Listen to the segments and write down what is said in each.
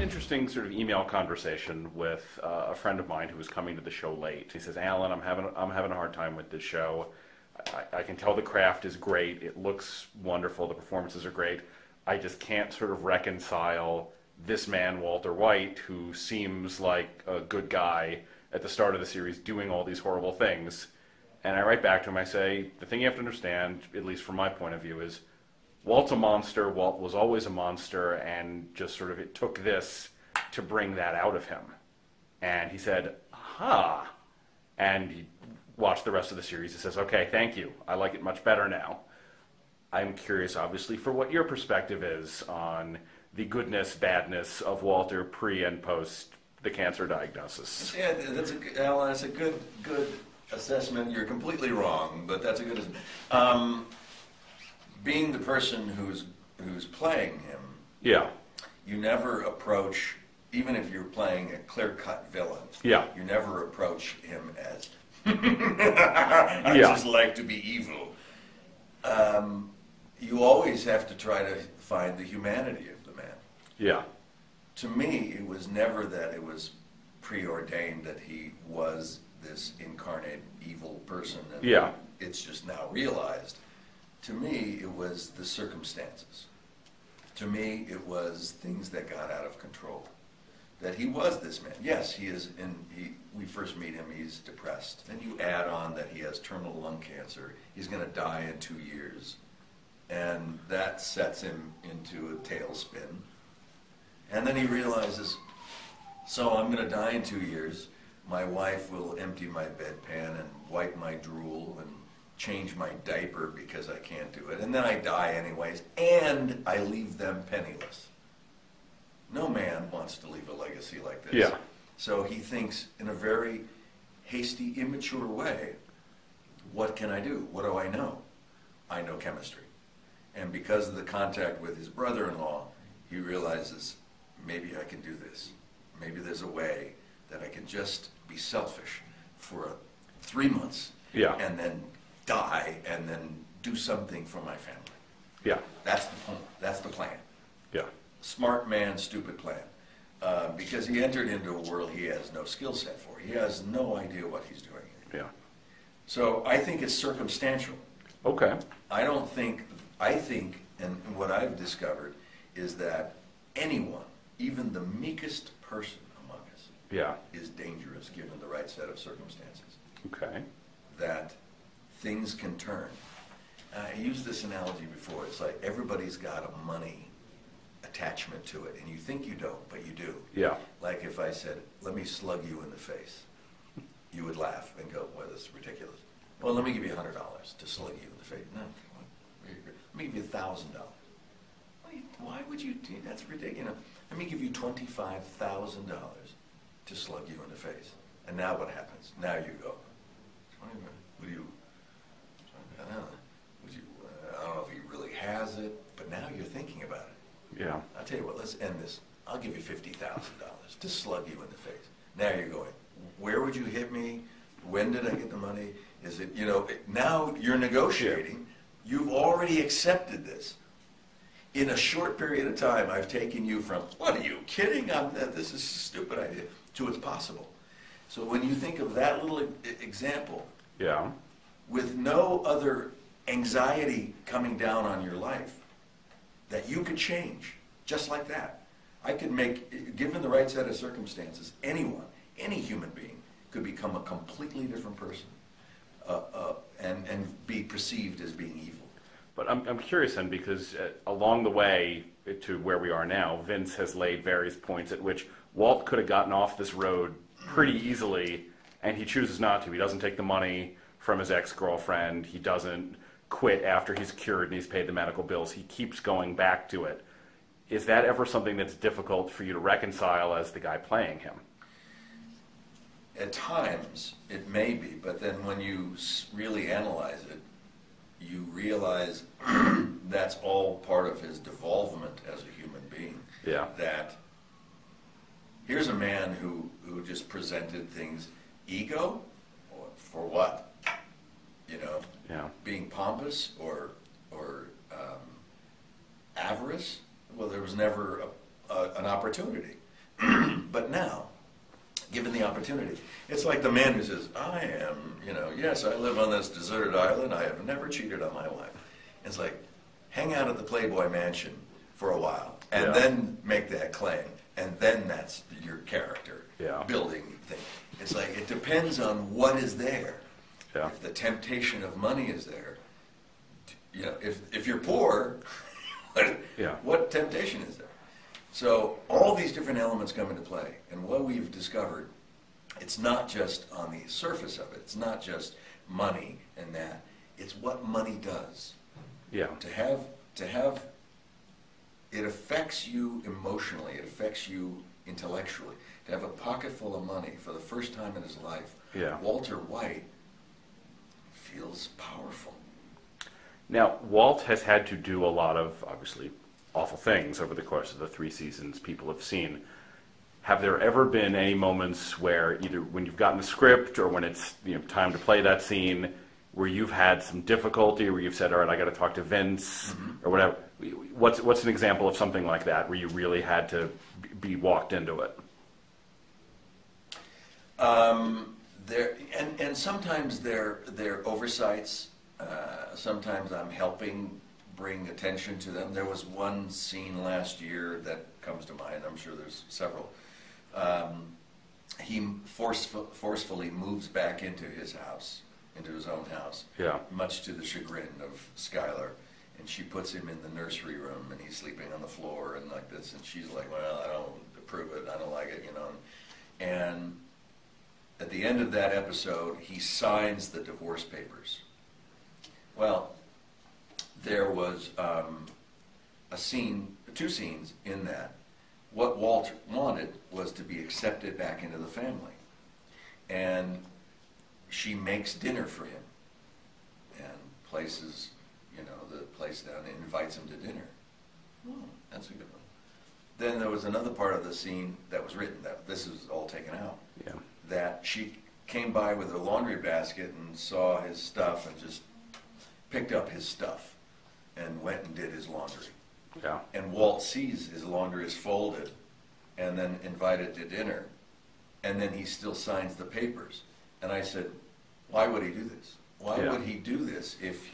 an interesting sort of email conversation with a friend of mine who was coming to the show late. He says, "Alan, I'm having a hard time with this show. I can tell the craft is great. It looks wonderful. The performances are great. I just can't sort of reconcile this man, Walter White, who seems like a good guy at the start of the series, doing all these horrible things." And I write back to him, I say, the thing you have to understand, at least from my point of view, is Walt's a monster. Walt was always a monster, and just sort of it took this to bring that out of him. And he said, aha. And he watched the rest of the series. He says, okay, thank you. I like it much better now. I'm curious, obviously, for what your perspective is on the goodness, badness of Walter pre and post the cancer diagnosis. Yeah, Alan, that's a good assessment. You're completely wrong, but that's a good assessment. Being the person who's playing him, yeah, you never approach, even if you're playing a clear-cut villain, yeah, you never approach him as, I just like to be evil. You always have to try to find the humanity of the man. Yeah. To me, it was never that it was preordained that he was this incarnate evil person, and yeah, it's just now realized. To me, it was the circumstances. To me, it was things that got out of control. That he was this man. Yes, he is. We first meet him. He's depressed. Then you add on that he has terminal lung cancer. He's going to die in 2 years, and that sets him into a tailspin. And then he realizes, so I'm going to die in 2 years. My wife will empty my bedpan and wipe my drool and change my diaper because I can't do it. And then I die anyways, and I leave them penniless. No man wants to leave a legacy like this. Yeah. So he thinks in a very hasty, immature way, what can I do? What do I know? I know chemistry. And because of the contact with his brother-in-law, he realizes, maybe I can do this. Maybe there's a way that I can just be selfish for 3 months, yeah, and then die, and then do something for my family. Yeah. That's the point. That's the plan. Yeah. Smart man, stupid plan. Because he entered into a world he has no skill set for. He has no idea what he's doing here. Yeah. So I think it's circumstantial. Okay. I think, and what I've discovered is that anyone, even the meekest person among us, yeah, is dangerous given the right set of circumstances. Okay. That things can turn. I used this analogy before. It's like everybody's got a money attachment to it, and you think you don't, but you do. Yeah. Like if I said, let me slug you in the face, you would laugh and go, well, that's ridiculous. Well, let me give you $100 to slug you in the face. No, let me give you $1,000. Why would you do that's ridiculous? Let me give you $25,000 to slug you in the face. And now what happens? Now you go, would you, I don't know, I don't know if he really has it, but now you're thinking about it. Yeah. I'll tell you what, let's end this. I'll give you $50,000 to slug you in the face. Now you're going, where would you hit me? When did I get the money? Is it, now you're negotiating. You've already accepted this. In a short period of time, I've taken you from, what are you kidding? This is a stupid idea, to it's possible. So when you think of that little example, yeah, with no other anxiety coming down on your life, that you could change, just like that. I could make, given the right set of circumstances, anyone, any human being, could become a completely different person and be perceived as being evil. But I'm curious then, because along the way to where we are now, Vince has laid various points at which Walt could have gotten off this road pretty easily, and he chooses not to. He doesn't take the money from his ex-girlfriend. He doesn't quit after he's cured and he's paid the medical bills. He keeps going back to it. Is that ever something that's difficult for you to reconcile as the guy playing him? At times, it may be, but then when you really analyze it, you realize that's all part of his devolvement as a human being. Yeah. That here's a man who just presented things, ego, or for what? Yeah. Being pompous or avarice. Well, there was never an opportunity. But now, given the opportunity, it's like the man who says, I am, yes, I live on this deserted island. I have never cheated on my wife. It's like, hang out at the Playboy Mansion for a while, and then make that claim, and then that's your character building thing. It's like, it depends on what is there. Yeah. If the temptation of money is there, if you're poor, what temptation is there? So all these different elements come into play, and what we've discovered, it's not just on the surface of it. It's not just money and that. It's what money does. Yeah. To have it affects you emotionally. It affects you intellectually. To have a pocket full of money for the first time in his life, Walter White feels powerful. Now, Walt has had to do a lot of, obviously, awful things over the course of the 3 seasons people have seen. Have there ever been any moments where, either when you've gotten the script or when it's time to play that scene, where you've had some difficulty, where you've said, all right, I got to talk to Vince, or whatever? What's an example of something like that, where you really had to be walked into it? And sometimes they're oversights. Sometimes I'm helping bring attention to them. There was one scene last year that comes to mind. I'm sure there's several. He forcefully moves back into his house, into his own house, much to the chagrin of Skylar. And she puts him in the nursery room, and he's sleeping on the floor and like this. And she's like, well, I don't approve it. I don't like it, And at the end of that episode, he signs the divorce papers. Well, there was a scene, 2 scenes in that. What Walt wanted was to be accepted back into the family. And she makes dinner for him and places, the place down and invites him to dinner. Oh, that's a good one. Then there was another part of the scene that was written, that this is all taken out, that she came by with her laundry basket and saw his stuff and just picked up his stuff and went and did his laundry. Yeah. And Walt sees his laundry is folded and then invited to dinner, and then he still signs the papers. And I said, why would he do this? Why would he do this if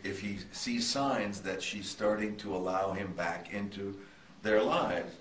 if he sees signs that she's starting to allow him back into their lives?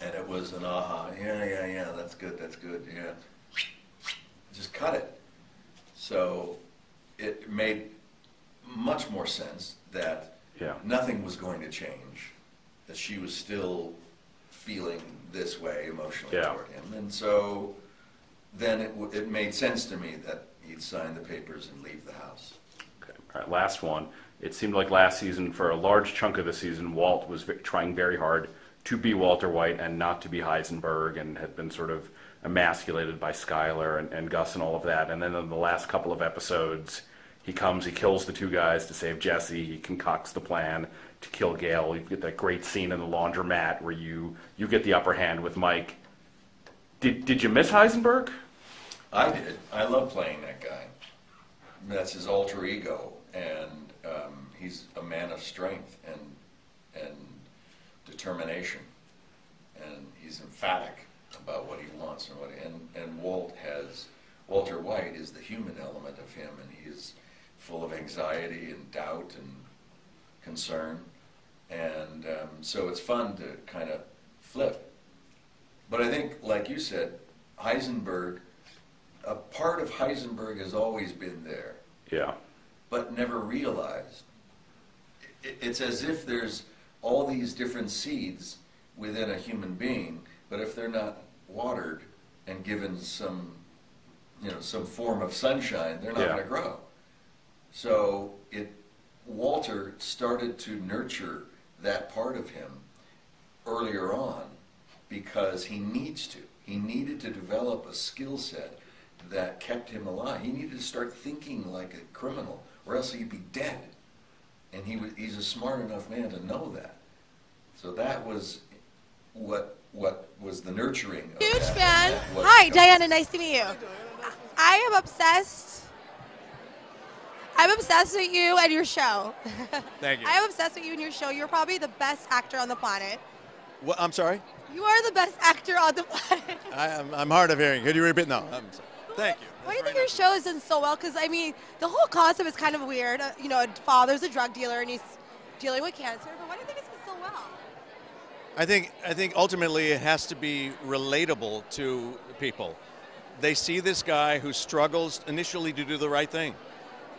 And it was an aha, that's good, just cut it. So it made much more sense that nothing was going to change, that she was still feeling this way emotionally toward him. And so then it made sense to me that he'd sign the papers and leave the house. Okay. All right, last one. It seemed like last season, for a large chunk of the season, Walt was trying very hard to be Walter White and not to be Heisenberg, and had been sort of emasculated by Skylar and Gus and all of that. And then in the last couple of episodes, he kills the 2 guys to save Jesse. He concocts the plan to kill Gale. You get that great scene in the laundromat where you get the upper hand with Mike. Did you miss Heisenberg? I did. I love playing that guy. That's his alter ego, and he's a man of strength and determination, and he's emphatic about what he wants and Walter White is the human element of him, and he is full of anxiety and doubt and concern, and so it's fun to kind of flip. But I think, like you said, Heisenberg, a part of Heisenberg has always been there. Yeah. But never realized. It's as if there's all these different seeds within a human being, but if they're not watered and given some form of sunshine, they're not going to grow. So Walter started to nurture that part of him earlier on because he needs to. He needed to develop a skill set that kept him alive. He needed to start thinking like a criminal, or else he'd be dead. And he's a smart enough man to know that. So that was what was the nurturing of Huge that. fan. Hi, Diana. Nice to meet you. I am obsessed. I'm obsessed with you and your show. Thank you. I am obsessed with you and your show. You're probably the best actor on the planet. Well, I'm sorry? You are the best actor on the planet. I'm hard of hearing. Could you repeat? No, I'm sorry. Thank you. Why do you think your show is done so well? Because, I mean, the whole concept is kind of weird. You know, a father's a drug dealer and he's dealing with cancer. But why do you think it's done so well? I think ultimately it has to be relatable to people. They see this guy who struggles initially to do the right thing.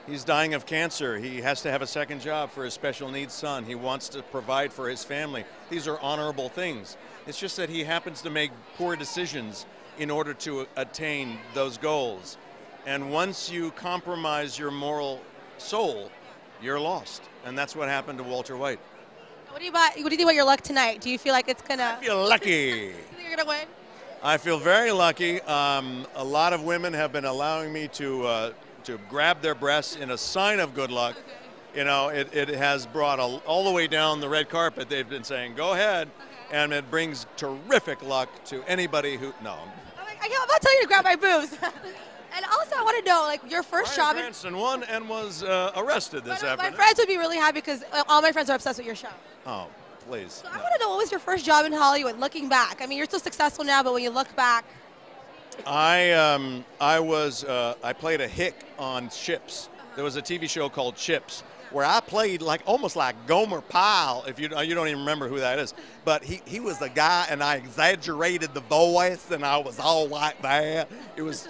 He's dying of cancer. He has to have a second job for his special needs son. He wants to provide for his family. These are honorable things. It's just that he happens to make poor decisions in order to attain those goals. And once you compromise your moral soul, you're lost. And that's what happened to Walter White. What do you think about your luck tonight? Do you feel like it's going to... I feel lucky. You think you're going to win? I feel very lucky. A lot of women have been allowing me to grab their breasts in a sign of good luck. Okay. You know, it has brought all the way down the red carpet. They've been saying, go ahead. Okay. And it brings terrific luck to anybody who, no. I'm not telling you to grab my boobs. And also, I want to know, like, your first Bryan job... Cranston won and was arrested this afternoon. My friends would be really happy because all my friends are obsessed with your show. Oh, please. So I want to know, what was your first job in Hollywood, looking back? I mean, you're so successful now, but when you look back... I played a hick on Chips. There was a TV show called Chips where I played almost like Gomer Pyle. If you don't even remember who that is, but he was the guy, and I exaggerated the voice, and I was all like that. It was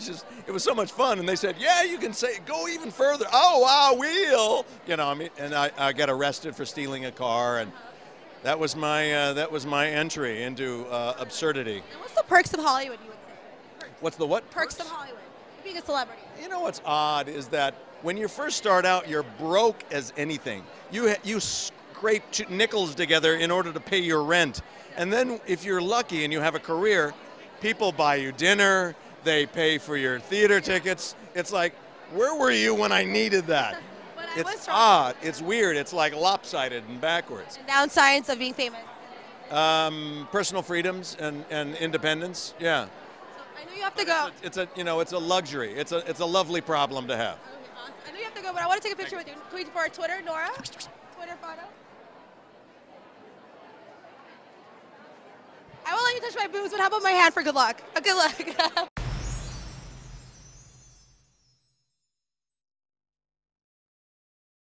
so much fun, and they said, yeah, you can go even further. Oh, I will. You know, I mean, and I got arrested for stealing a car, and that was my entry into absurdity. And what's the perks of Hollywood, you would say? Perks. What's the what? Perks of Hollywood. Being a celebrity. You know what's odd is that when you first start out, you're broke as anything. You scrape nickels together in order to pay your rent. And then if you're lucky and you have a career, people buy you dinner, they pay for your theater tickets. It's like, where were you when I needed that? It's odd. It's weird. It's like lopsided and backwards. And downsides of being famous. Personal freedoms and independence. Yeah. So I know you have to go. It's a luxury. It's a lovely problem to have. Okay, awesome. I know you have to go, but I want to take a picture with you. Tweet for our Twitter, Nora. Twitter photo. I won't let you touch my boobs, but how about my hand for good luck? Good luck.